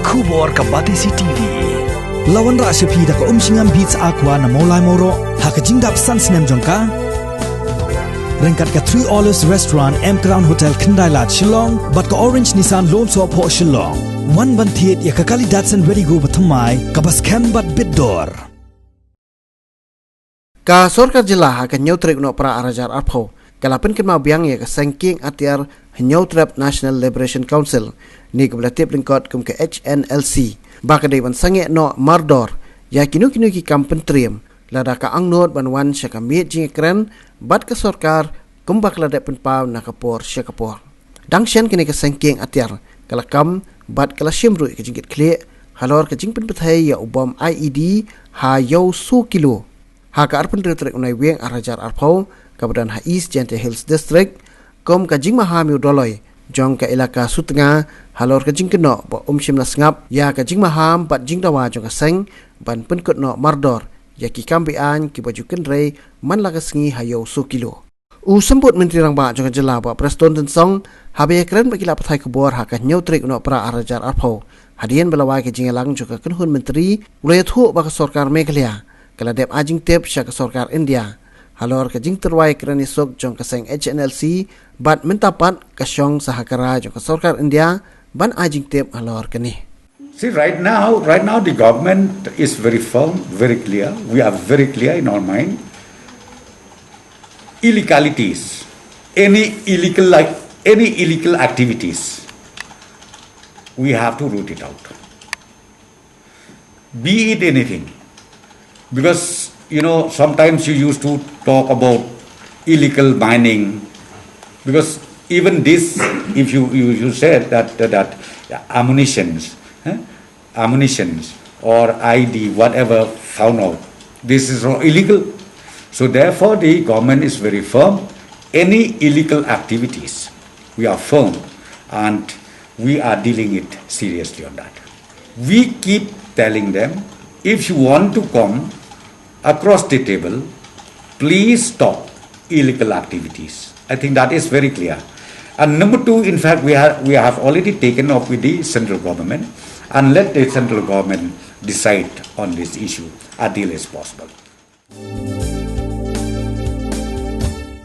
Kubor ka Batisi TV. Lawan rasipi da ka umsingam beats aqua na molai moro hakajingdap sunsnem jongka. Rengkat ka 3 Olives Restaurant M Crown Hotel Kendailat Shillong bat ka Orange Nissan Loan So Po Shillong. One bantiet ya ka kali Datsun Ready Go batamai ka bas kem bat bidor. Ka Sorkar jila ka nyautrek no pra arajar arpho. Kala Pynkynmaw biang ya ka Sangeh atiar Nyautrap National Liberation Council ni ka belatip lingkot kum ke Hnlc. Baka day ban Sangeh no mardor ya kinu ki kampen triam. Lada ka angnot banwan sya ka Miej Ïakren bat ka Sorkar kumbak lada penpaw na kapor sya kapor. Dangsyan kini ka Sangeh atiar kala kam bat kala shimru ka jingkit kle halor ka jingpen pethay ya ubom IED ha yaw su kilo. Ha ka arpen retrek unai weng arajar arpau kabadan ha East Jente Hills District kom ka jing mahamiu doloy jong ka ilaka sutengah halor ka jing keno ba umshim na sngap ya ka jing maham bat jing dawa jong ka seng ban penkut no mardor ya ki kambian ki baju kenrei man la ka sngi hayo su kilo u sambut menteri rang ba jong ka jela ba preston den song habe Ïakren ba kila pathai kubor ha ka nyautrek no pra arajar arpau hadian belawai ka jing elang jong ka kenhun menteri ulai thu ba ka Sorkar Meghalaya kala dep ajing tep sya ka Sorkar India halor ka jing terwai kerani sok jong ka seng Hnlc bat mentapat ka syong sahakara jong ka Sorkar India ban ajing tep halor kani. See, right now the government is very firm, very clear. We are very clear in our mind. Illegalities, any illegal activities, we have to root it out. Be it anything, because sometimes you used to talk about illegal mining, because even this, if you said that ammunitions or ID, whatever found out, this is illegal. So therefore the government is very firm. Any illegal activities, we are firm and we are dealing it seriously on that. We keep telling them, if you want to come across the table, please stop illegal activities. I think that is very clear. And number two, in fact, we have already taken up with the central government and let the central government decide on this issue as early as possible.